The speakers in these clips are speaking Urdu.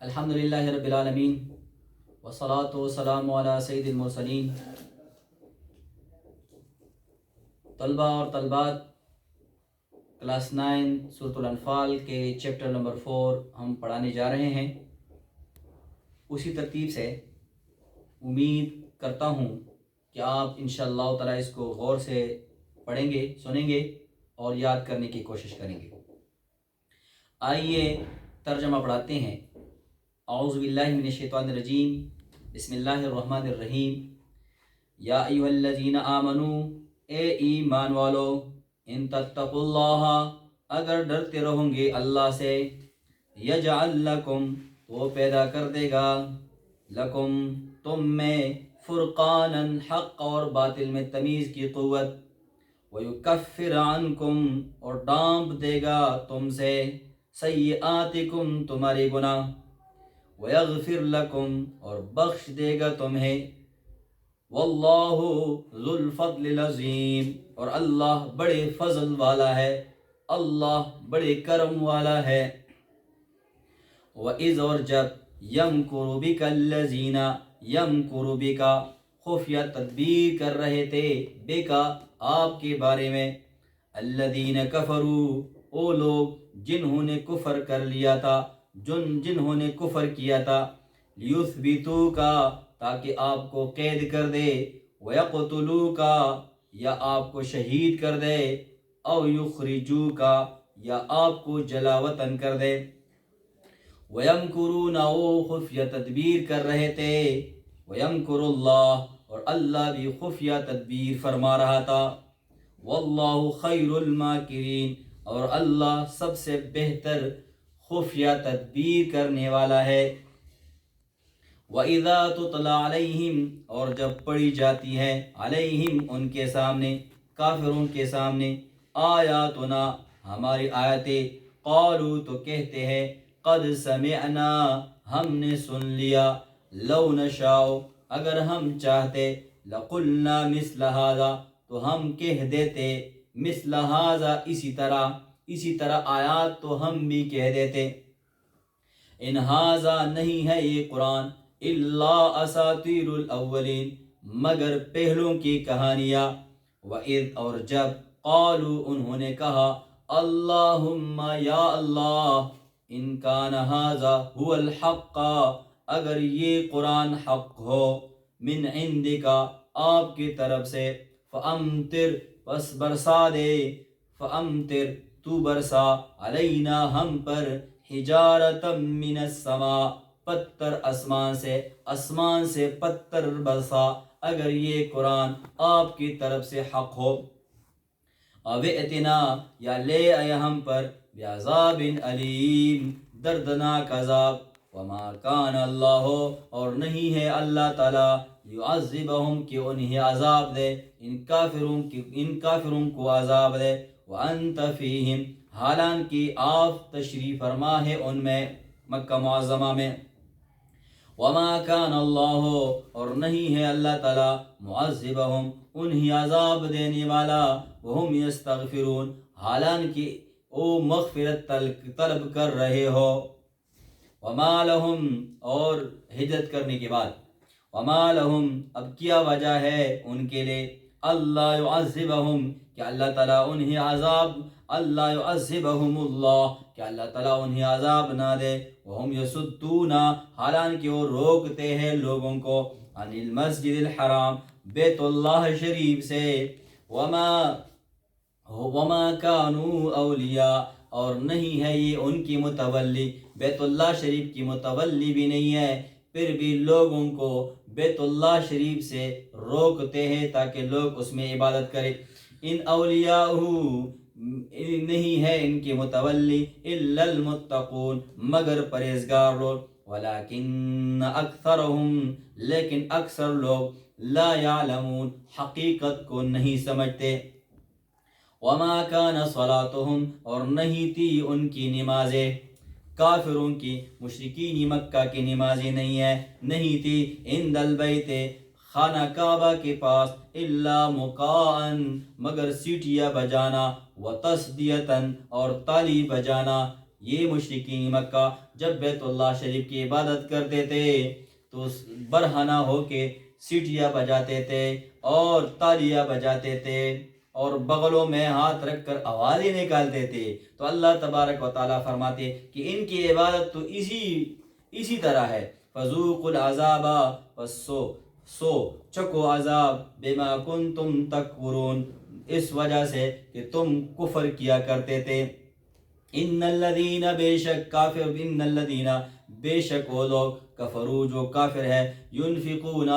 الحمدللہ رب العالمین والصلاة والسلام علی سید المرسلین۔ طلبہ اور طلبات، کلاس 9 سورۃ الانفال کے چیپٹر نمبر 4 ہم پڑھانے جا رہے ہیں۔ اسی ترتیب سے امید کرتا ہوں کہ آپ انشاءاللہ تعالی اس کو غور سے پڑھیں گے، سنیں گے اور یاد کرنے کی کوشش کریں گے۔ آئیے ترجمہ پڑھاتے ہیں۔ اعوذ باللہ من الشیطان الرجیم، بسم اللہ الرحمن الرحیم۔ یا ایھا الذین آمنو، اے ایمان والو، ان تتقوا اللہ، اگر ڈرتے رہو گے اللہ سے، یجعل لکم، وہ پیدا کر دے گا، لکم، تم میں، فرقانا، حق اور باطل میں تمیز کی قوت، ویکفر عنکم، اور ڈانپ دے گا تم سے، سیئاتکم، تمہارے گناہ، ویغفر لکم، اور بخش دے گا تمہیں، واللہ ذو الفضل العظیم، اور اللہ بڑے فضل والا ہے، اللہ بڑے کرم والا ہے۔ وَإِذْ، اور جب، یمکر بک الذین، یمکر بک، خفیہ تدبیر کر رہے تھے، بکا، آپ کے بارے میں، الذین کفروا، وہ لوگ جنہوں نے کفر کر لیا تھا، جنہوں نے کفر کیا تھا، لیثبتوک، تاکہ آپ کو قید کر دے، ویقتلوک، یا آپ کو شہید کر دے، او یخرجوک، یا آپ کو جلا وطن کر دے۔ ویمکرون، وہ خفیہ تدبیر کر رہے تھے، ویمکر اللہ، اور اللہ بھی خفیہ تدبیر فرما رہا تھا، واللہ خیر الماکرین، اور اللہ سب سے بہتر خفیہ تدبیر کرنے والا ہے۔ وَإِذَا تُتْلَى عَلَيْهِمْ، اور جب پڑھی جاتی ہے، علیہم، ان کے سامنے، کافروں کے سامنے، آیاتنا، ہماری آیتیں، قالوا، تو کہتے ہیں، قد سمعنا، ہم نے سن لیا، لو نشاء، اگر ہم چاہتے، لقلنا مثل ھذا، تو ہم کہہ دیتے، مثل ھذا، اسی طرح آیات تو ہم بھی کہہ دیتے۔ ان ھذا، نہیں ہے یہ قرآن، الا اساطیر الاولین، مگر پہلوں کی کہانیاں۔ وَإِذْ، اور جب، قالوا، انہوں نے کہا، اللہم، یا اللہ، ان کان ھذا هو الحق، اگر یہ قرآن حق ہو، من عندک، آپ کی طرف سے، فامطر، پس برسا دے، فامطر، تو برسا، علینا، ہم پر، حجارتا من السماء، پتھر آسمان سے پتھر برسا، اگر یہ قرآن آپ کی طرف سے حق ہو۔ او ائتنا، یا لے آئے ہم پر، بعذاب علیم، دردناک عذاب، وما کان اللہ، اور نہیں ہے اللہ تعالی، یعذبہم، کہ انہیں عذاب دے، ان کافروں کو عذاب دے، وانت فیہم، حالانکہ آپ تشریف فرما ہے ان میں، مکہ معظمہ میں، وما کان اللہ، اور نہیں ہے اللہ تعالی، معذبہم، انہیں عذاب دینے والا، وہم یستغفرون، حالانکہ وہ مغفرت طلب کر رہے ہو۔ وما لہم، اور ہجرت کرنے کے بعد، وما لہم، اب کیا وجہ ہے ان کے لیے، اللہ یعذبہم، کہ اللہ تعالیٰ انہیں اللہ یعذبہم اللہ، کہ اللہ تعالیٰ انہیں عذاب نہ دے، وہم یصدون، حالانکہ وہ روکتے ہیں لوگوں کو، عن المسجد الحرام، بیت اللہ شریف سے، وما کانوا اولیاء، اور نہیں ہے یہ ان کی متولی، بیت اللہ شریف کی متولی بھی نہیں ہے، پھر بھی لوگوں کو بیت اللہ شریف سے روکتے ہیں تاکہ لوگ اس میں عبادت کریں۔ ان اولیاء، نہیں ہے ان کے متولی، الا المتقون، مگر پرہیزگار لوگ، ولکن اکثرہم، لیکن اکثر لوگ، لا یعلمون، حقیقت کو نہیں سمجھتے۔ وما کان صلاتہم، اور نہیں تھی ان کی نمازیں، کافروں کی، مشرکین مکہ کی نمازیں نہیں تھی، عند البیت، خانہ کعبہ کے پاس، الا مکاءً، مگر سیٹیاں بجانا، وتصدیۃً، اور تالی بجانا، یہ مشرکین مکہ جب بیت اللہ شریف کی عبادت کرتے تھے تو برہنہ ہو کے سیٹیاں بجاتے تھے اور تالیاں بجاتے تھے اور بغلوں میں ہاتھ رکھ کر آوازیں نکالتے تھے. تو اللہ تبارک و تعالیٰ فرماتے کہ ان کی عبادت تو اسی طرح ہے. فذوقوا العذاب پس سو چکو عذاب بما کنتم تکفرون اس وجہ سے کہ تم کفر کیا کرتے تھے. ان الذین بے شک کافر ان الذین بے شک وہ لوگ کفرو جو کافر ہے ینفقون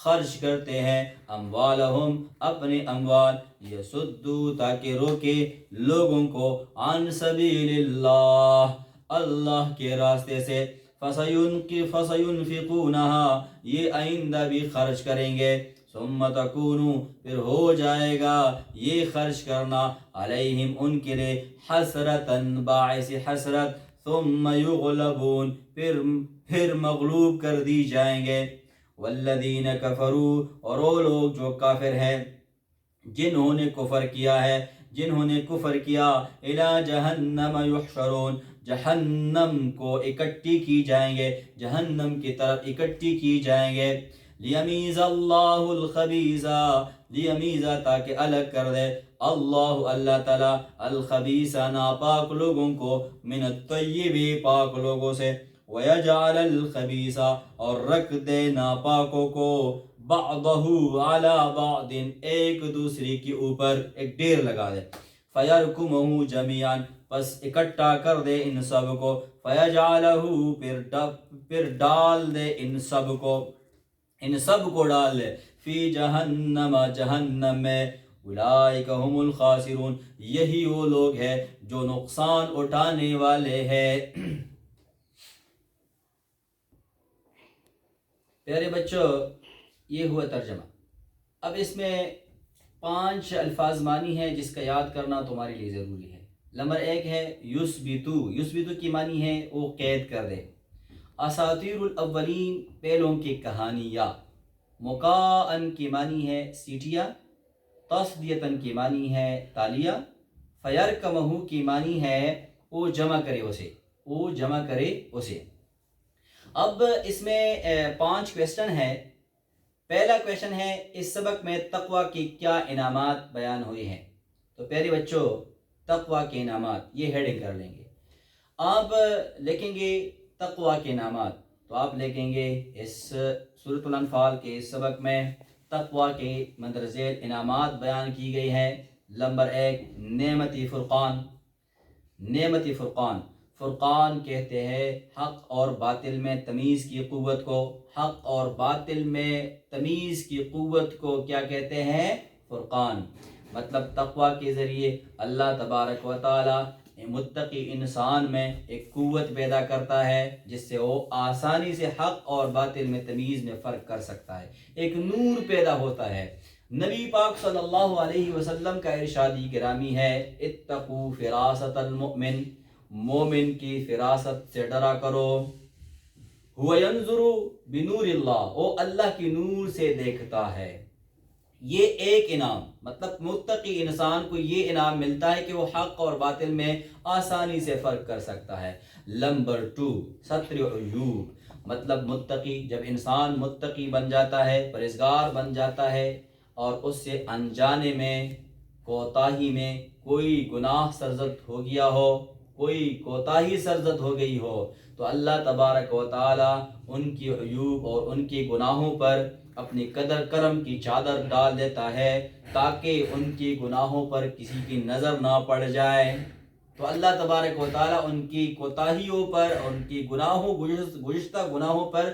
خرچ کرتے ہیں اموالہم اپنے اموال یسدو تاکہ روکے لوگوں کو عن سبیل اللہ اللہ کے راستے سے فسینفقونہا یہ آئندہ بھی خرچ کریں گے ثم تکونو پھر ہو جائے گا یہ خرچ کرنا علیہم ان کے لیے حسرتاً باعث حسرت ثم یغلبون پھر مغلوب کر دی جائیں گے. والذین کفروا اور وہ لوگ جو کافر ہیں جنہوں نے کفر کیا الی جہنم یحشرون جہنم کو اکٹھی کی جائیں گے جہنم کی طرف اکٹھی کی جائیں گے. لیمیز اللہ الخبیث لیمیز تاکہ الگ کر دے اللہ تعالی الخبیث ناپاک لوگوں کو من الطیب پاک لوگوں سے ویجعل الخبیث اور رکھ دے ناپاکوں کو بعضہ علی بعض ایک دوسری کے اوپر ایک ڈیر لگا دے فیرکمہ جمیعا پس اکٹھا کر دے ان سب کو فیجعلہ پھر ڈال دے ان سب کو ڈال دے فی جہنم میں اولئک ہم الخاسرون یہی وہ لوگ ہیں جو نقصان اٹھانے والے ہیں. پیارے بچوں یہ ہوا ترجمہ. اب اس میں 5 الفاظ معنی ہے جس کا یاد کرنا تمہارے لیے ضروری ہے. نمبر 1 ہے یثبتو کی معنی ہے وہ قید کر دے. اساطیر الاولین پہلوں کی کہانیاں. مقاءن کی معنی ہے سیٹیاں. تصدیتاً کی معنی ہے تالیاں. فیرکمہ کی معنی ہے وہ جمع کرے اسے. اب اس میں 5 کویسچن ہے. پہلا کویسچن ہے اس سبق میں تقوی کی کیا انعامات بیان ہوئے ہیں. تو پیارے بچوں تقوی کے انعامات یہ ہیڈنگ کر لیں گے. آپ لکھیں گے تقوی کے انعامات تو آپ لکھیں گے اس سورۃ الانفال کے اس سبق میں تقوی کے مندرجہ ذیل انعامات بیان کی گئی ہیں. نمبر 1 نعمت فرقان. فرقان کہتے ہیں حق اور باطل میں تمیز کی قوت کو. حق اور باطل میں تمیز کی قوت کو کیا کہتے ہیں؟ فرقان. مطلب تقوی کے ذریعے اللہ تبارک و تعالی متقی انسان میں ایک قوت پیدا کرتا ہے جس سے وہ آسانی سے حق اور باطل میں تمیز میں فرق کر سکتا ہے. ایک نور پیدا ہوتا ہے. نبی پاک صلی اللہ علیہ وسلم کا ارشادی گرامی ہے اتقوا فراست المؤمن. مومن کی فراست سے ڈرا کرو. هو ينظر بنور اللہ وہ اللہ کی نور سے دیکھتا ہے. یہ ایک انعام مطلب متقی انسان کو یہ انعام ملتا ہے کہ وہ حق اور باطل میں آسانی سے فرق کر سکتا ہے. نمبر 2 ستر عیوب. مطلب متقی جب انسان متقی بن جاتا ہے پرہیزگار بن جاتا ہے اور اس سے انجانے میں کوتاہی میں کوئی گناہ سرزد ہو گیا ہو کوئی کوتاہی سرزد ہو گئی ہو تو اللہ تبارک و تعالی ان کی عیوب اور ان کے گناہوں پر اپنی قدر کرم کی چادر ڈال دیتا ہے تاکہ ان کی گناہوں پر کسی کی نظر نہ پڑ جائے. تو اللہ تبارک و تعالی ان کی کوتاہیوں پر ان کی گزشتہ گناہوں پر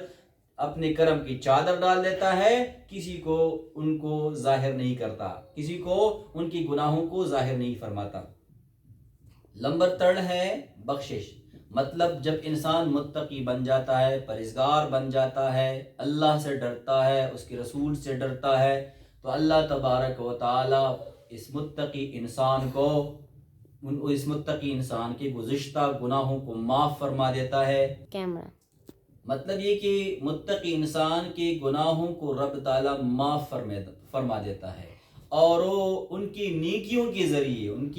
اپنے کرم کی چادر ڈال دیتا ہے. کسی کو ان کو ظاہر نہیں کرتا کسی کو ان کی گناہوں کو ظاہر نہیں فرماتا. نمبر 3 ہے بخشش. مطلب جب انسان متقی بن جاتا ہے پرہیزگار بن جاتا ہے اللہ سے ڈرتا ہے اس کے رسول سے ڈرتا ہے تو اللہ تبارک و تعالی اس متقی انسان کے گزشتہ گناہوں کو معاف فرما دیتا ہے. مطلب یہ کہ متقی انسان کے گناہوں کو رب تعالی معاف فرما دیتا ہے اور وہ ان کی نیکیوں کے ذریعے ان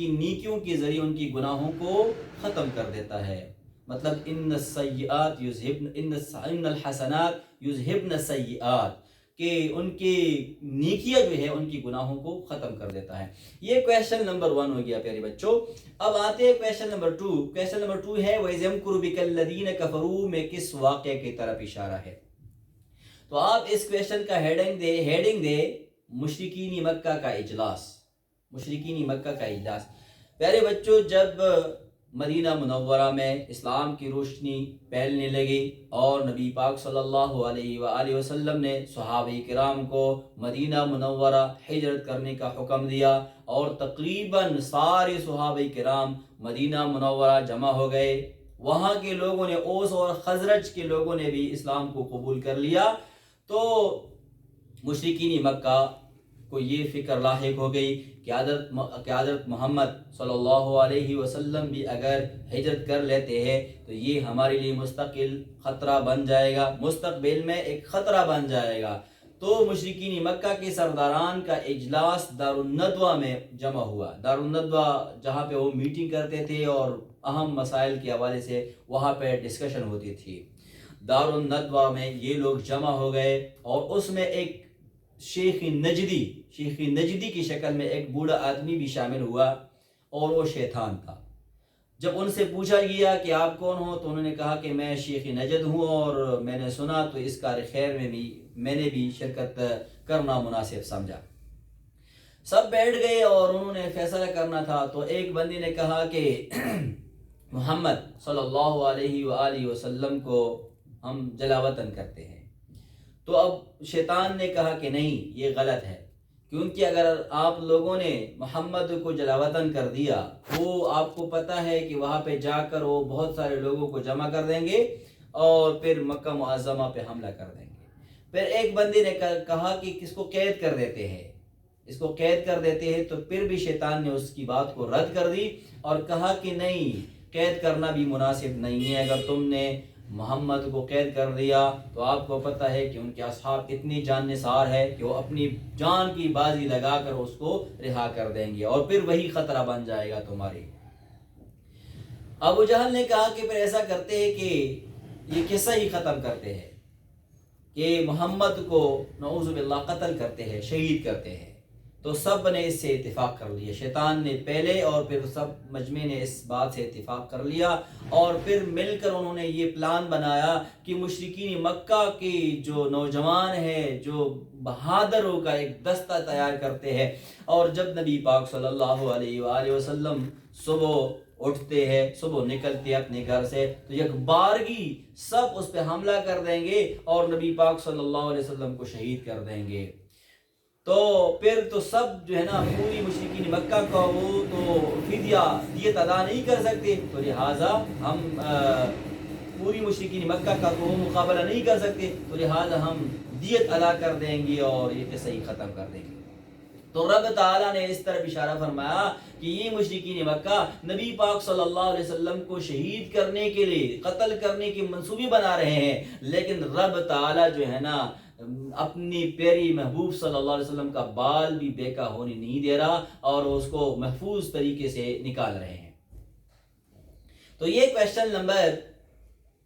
کی گناہوں کو ختم کر دیتا ہے. مطلب ان السیئات یذہبن ان الحسنات یذہبن السیئات، کہ ان کی نیکیاں جو ہے ان کی گناہوں کو ختم کر دیتا ہے۔ یہ کویشچن نمبر 1 ہو گیا پیارے بچوں۔ اب آتے ہیں کویشچن نمبر 2۔ کویشچن نمبر 2 ہے وَإِذْ يَمْكُرُ بِكَ الَّذِينَ كَفَرُوا میں کس واقعے کی طرف اشارہ ہے؟ تو آپ اس کویشچن کا ہیڈنگ دے مشرکین مکہ کا اجلاس، مشرکین مکہ کا اجلاس۔ پیارے بچوں، جب مدینہ منورہ میں اسلام کی روشنی پھیلنے لگی اور نبی پاک صلی اللہ علیہ وآلہ وسلم نے صحابہ کرام کو مدینہ منورہ ہجرت کرنے کا حکم دیا اور تقریباً سارے صحابہ کرام مدینہ منورہ جمع ہو گئے، وہاں کے لوگوں نے، اوس اور خزرج کے لوگوں نے بھی اسلام کو قبول کر لیا، تو مشرکین مکہ کو یہ فکر لاحق ہو گئی کہ حضرت محمد صلی اللہ علیہ وسلم بھی اگر ہجرت کر لیتے ہیں تو یہ ہمارے لیے مستقل خطرہ بن جائے گا، مستقبل میں ایک خطرہ بن جائے گا۔ تو مشرکین مکہ کے سرداران کا اجلاس دارالندوہ میں جمع ہوا۔ دارالندوہ جہاں پہ وہ میٹنگ کرتے تھے اور اہم مسائل کے حوالے سے وہاں پہ ڈسکشن ہوتی تھی۔ دارالندوہ میں یہ لوگ جمع ہو گئے اور اس میں ایک شیخ نجدی کی شکل میں ایک بوڑھا آدمی بھی شامل ہوا اور وہ شیطان تھا۔ جب ان سے پوچھا گیا کہ آپ کون ہو تو انہوں نے کہا کہ میں شیخ نجد ہوں اور میں نے سنا تو اس کار خیر میں بھی میں نے بھی شرکت کرنا مناسب سمجھا۔ سب بیٹھ گئے اور انہوں نے فیصلہ کرنا تھا، تو ایک بندے نے کہا کہ محمد صلی اللہ علیہ وآلہ وسلم کو ہم جلا وطن کرتے ہیں۔ تو اب شیطان نے کہا کہ نہیں، یہ غلط ہے، کیونکہ اگر آپ لوگوں نے محمد کو جلا وطن کر دیا، وہ آپ کو پتہ ہے کہ وہاں پہ جا کر وہ بہت سارے لوگوں کو جمع کر دیں گے اور پھر مکہ معظمہ پہ حملہ کر دیں گے۔ پھر ایک بندے نے کہا کہ کس کو قید کر دیتے ہیں، اس کو قید کر دیتے ہیں، تو پھر بھی شیطان نے اس کی بات کو رد کر دی اور کہا کہ نہیں، قید کرنا بھی مناسب نہیں ہے۔ اگر تم نے محمد کو قید کر دیا تو آپ کو پتہ ہے کہ ان کے اصحاب اتنی جان نثار ہے کہ وہ اپنی جان کی بازی لگا کر اس کو رہا کر دیں گے اور پھر وہی خطرہ بن جائے گا تمہاری۔ ابو جہل نے کہا کہ پھر ایسا کرتے ہیں کہ یہ قصہ ہی ختم کرتے ہیں کہ محمد کو نعوذ باللہ قتل کرتے ہیں، شہید کرتے ہیں۔ تو سب نے اس سے اتفاق کر لیا، شیطان نے پہلے اور پھر سب مجمع نے اس بات سے اتفاق کر لیا اور پھر مل کر انہوں نے یہ پلان بنایا کہ مشرکین مکہ کے جو نوجوان ہیں، جو بہادروں کا ایک دستہ تیار کرتے ہیں، اور جب نبی پاک صلی اللہ علیہ وآلہ وسلم صبح اٹھتے ہیں، صبح نکلتے اپنے گھر سے، تو یک بارگی سب اس پہ حملہ کر دیں گے اور نبی پاک صلی اللہ علیہ وسلم کو شہید کر دیں گے۔ تو پھر تو سب جو ہے نا، پوری مشرکین مکہ کا وہ تو فدیہ دیت ادا نہیں کر سکتے، تو لہٰذا ہم پوری مشرکین مکہ کا تو وہ مقابلہ نہیں کر سکتے، تو لہٰذا ہم دیت ادا کر دیں گے اور یہ قصہ ہی ختم کر دیں گے۔ تو رب تعالیٰ نے اس طرف اشارہ فرمایا کہ یہ مشرکین مکہ نبی پاک صلی اللہ علیہ وسلم کو شہید کرنے کے لیے، قتل کرنے کی منصوبے بنا رہے ہیں، لیکن رب تعالیٰ جو ہے نا اپنی پیاری محبوب صلی اللہ علیہ وسلم کا بال بھی بیکا ہونے نہیں دے رہا اور اس کو محفوظ طریقے سے نکال رہے ہیں۔ تو یہ کویشچن نمبر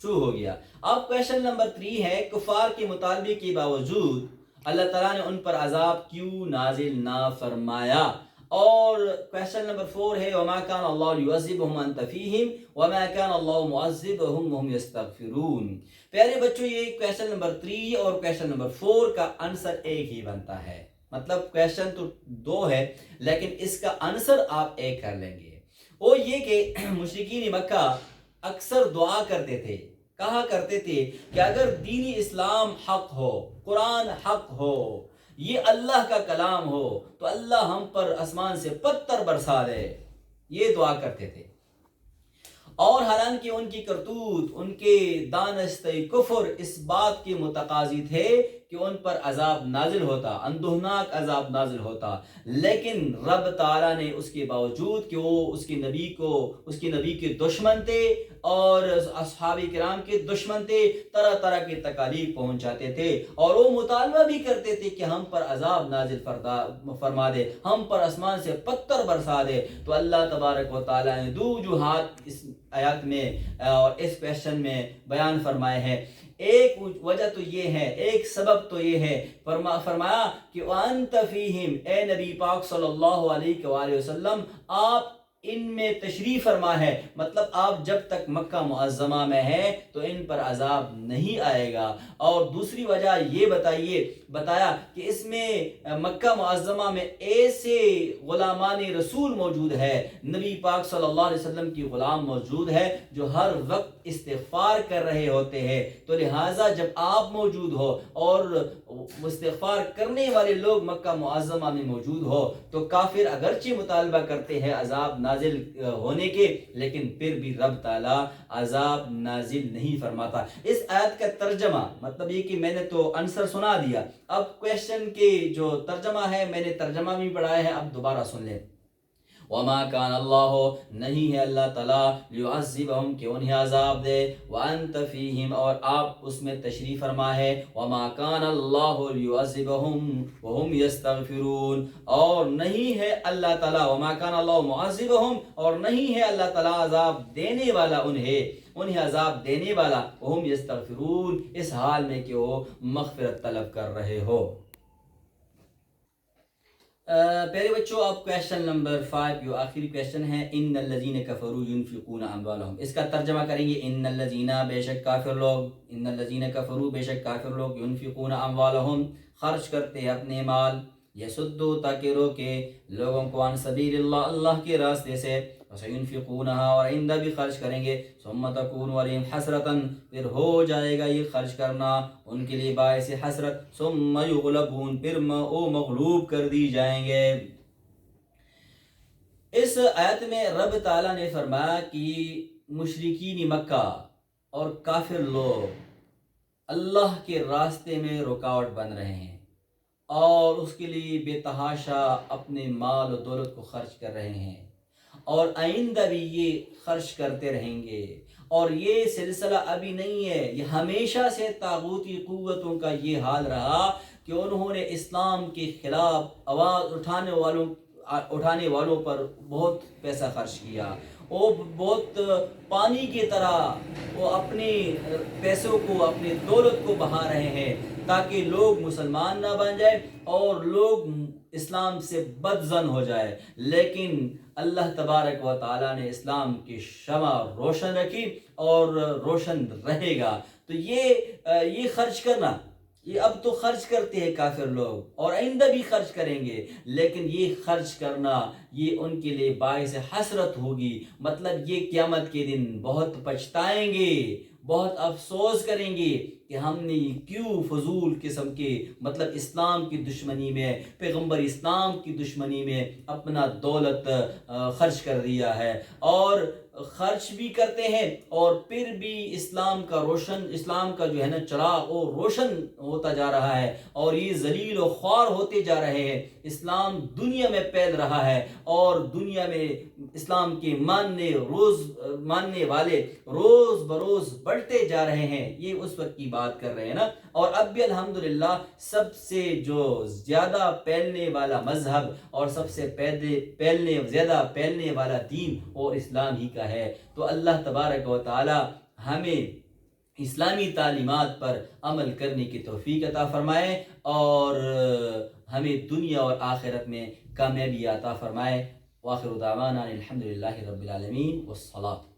2 ہو گیا۔ اب کویشچن نمبر 3 ہے، کفار کے مطالبے کے باوجود اللہ تعالیٰ نے ان پر عذاب کیوں نازل نہ فرمایا؟ اور کویشچن نمبر 4 ہے، وما كان الله ليعذبهم وانت فيهم وما كان الله معذبهم وهم يستغفرون۔ پیارے بچوں، یہ کویشچن نمبر 3 اور کویشچن نمبر 4 کا آنسر ایک ہی بنتا ہے، مطلب کویشچن تو 2 ہے لیکن اس کا آنسر آپ ایک کر لیں گے۔ وہ یہ کہ مشرکین مکہ اکثر دعا کرتے تھے، کہا کرتے تھے کہ اگر دین اسلام حق ہو، قرآن حق ہو، یہ اللہ کا کلام ہو، تو اللہ ہم پر آسمان سے پتھر برسا دے، یہ دعا کرتے تھے۔ اور حالانکہ ان کی کرتوت، ان کے دانستہ کفر اس بات کے متقاضی تھے کہ کہ ان پر عذاب نازل ہوتا، اندوہناک عذاب نازل ہوتا، لیکن رب تعالیٰ نے اس کے باوجود کہ وہ اس کے نبی کے دشمن تھے اور اصحاب کرام کے دشمن تھے، طرح طرح کی تکالیف پہنچاتے تھے، اور وہ مطالبہ بھی کرتے تھے کہ ہم پر عذاب نازل فرما دے، ہم پر آسمان سے پتھر برسا دے، تو اللہ تبارک و تعالیٰ نے دو وجوہات اس آیات میں اور اس کویشچن میں بیان فرمائے ہیں۔ ایک وجہ تو یہ ہے، ایک سبب تو یہ ہے، فرمایا کہ وَأَنْتَ فِيهِمْ، اے نبی پاک صلی اللہ علیہ وآلہ وسلم آپ ان میں تشریف فرما ہے، مطلب آپ جب تک مکہ معظمہ میں ہیں تو ان پر عذاب نہیں آئے گا۔ اور دوسری وجہ یہ بتایا کہ اس میں مکہ معظمہ میں ایسے غلامان رسول موجود ہے، نبی پاک صلی اللہ علیہ وسلم کی غلام موجود ہے جو ہر وقت استغفار کر رہے ہوتے ہیں، تو لہٰذا جب آپ موجود ہو اور استغفار کرنے والے لوگ مکہ معظمہ میں موجود ہو تو کافر اگرچہ مطالبہ کرتے ہیں عذاب نازل ہونے کے، لیکن پھر بھی رب تعالیٰ عذاب نازل نہیں فرماتا۔ اس آیت کا ترجمہ مطلب یہ کہ میں نے تو آنسر سنا دیا، اب کویشچن کے جو ترجمہ ہے میں نے ترجمہ بھی پڑھایا ہے، اب دوبارہ سن لیں۔ وما کان اللہ، نہیں ہے اللہ تعالیٰ، لیعذبہم کہ انہیں عذاب دے، وانت فیہم اور آپ اس میں تشریف فرما ہے، وما کان اللہ لیعذبہم وہم یستغفرون، اور نہیں ہے اللہ تعالیٰ، وما کان اللہ معذبہم اور نہیں ہے اللہ تعالیٰ عذاب دینے والا انہیں عذاب دینے والا، وہم یستغفرون اس حال میں کہ وہ مغفرت طلب کر رہے ہو۔ پیارے بچوں، اب کویشچن نمبر 5 جو آخری کویشچن ہے، ان الذین کفروا ينفقون اموالهم، اس کا ترجمہ کریں گے، ان الذین بے شک کافر لوگ، ان الذین کفروا بے شک کافر لوگ، ينفقون اموالهم خرچ کرتے ہیں اپنے مال، یسدو تاکہ روکے لوگوں کو عن سبیل اللہ اللہ کے راستے سے، وسینفقونها اور آئندہ بھی خرچ کریں گے، ثم تکون علیہم حسرتاً پھر ہو جائے گا یہ خرچ کرنا ان کے لیے باعث حسرت، ثم یغلبون پھر وہ مغلوب کر دی جائیں گے۔ اس آیت میں رب تعالیٰ نے فرمایا کہ مشرکین مکہ اور کافر لوگ اللہ کے راستے میں رکاوٹ بن رہے ہیں اور اس کے لیے بے تحاشا اپنے مال و دولت کو خرچ کر رہے ہیں، اور آئندہ بھی یہ خرچ کرتے رہیں گے، اور یہ سلسلہ ابھی نہیں ہے، یہ ہمیشہ سے طاغوتی قوتوں کا یہ حال رہا کہ انہوں نے اسلام کے خلاف آواز اٹھانے والوں پر بہت پیسہ خرچ کیا، وہ بہت پانی کی طرح وہ اپنے پیسوں کو اپنی دولت کو بہا رہے ہیں تاکہ لوگ مسلمان نہ بن جائے اور لوگ اسلام سے بدظن ہو جائے، لیکن اللہ تبارک و تعالیٰ نے اسلام کی شمع روشن رکھی اور روشن رہے گا۔ تو یہ خرچ کرنا، یہ اب تو خرچ کرتے ہیں کافر لوگ اور آئندہ بھی خرچ کریں گے، لیکن یہ خرچ کرنا یہ ان کے لیے باعث حسرت ہوگی، مطلب یہ قیامت کے دن بہت پچھتائیں گے، بہت افسوس کریں گے کہ ہم نے کیوں فضول قسم کے مطلب اسلام کی دشمنی میں، پیغمبر اسلام کی دشمنی میں اپنا دولت خرچ کر دیا ہے، اور خرچ بھی کرتے ہیں اور پھر بھی اسلام کا جو ہے نا چراغ وہ روشن ہوتا جا رہا ہے، اور یہ ذلیل و خوار ہوتے جا رہے ہیں، اسلام دنیا میں پھیل رہا ہے اور دنیا میں اسلام کے ماننے والے روز بروز بڑھتے جا رہے ہیں۔ یہ اس وقت کی بات کر رہے ہیں نا، اور اب بھی الحمدللہ سب سے جو زیادہ پھیلنے والا مذہب اور سب سے زیادہ پھیلنے والا دین وہ اسلام ہی کا ہے۔ تو اللہ تبارک و تعالی ہمیں اسلامی تعلیمات پر عمل کرنے کی توفیق عطا فرمائے اور ہمیں دنیا اور آخرت میں کامیابی عطا فرمائے۔ وآخر دعوانا الحمدللہ رب العالمین والصلاة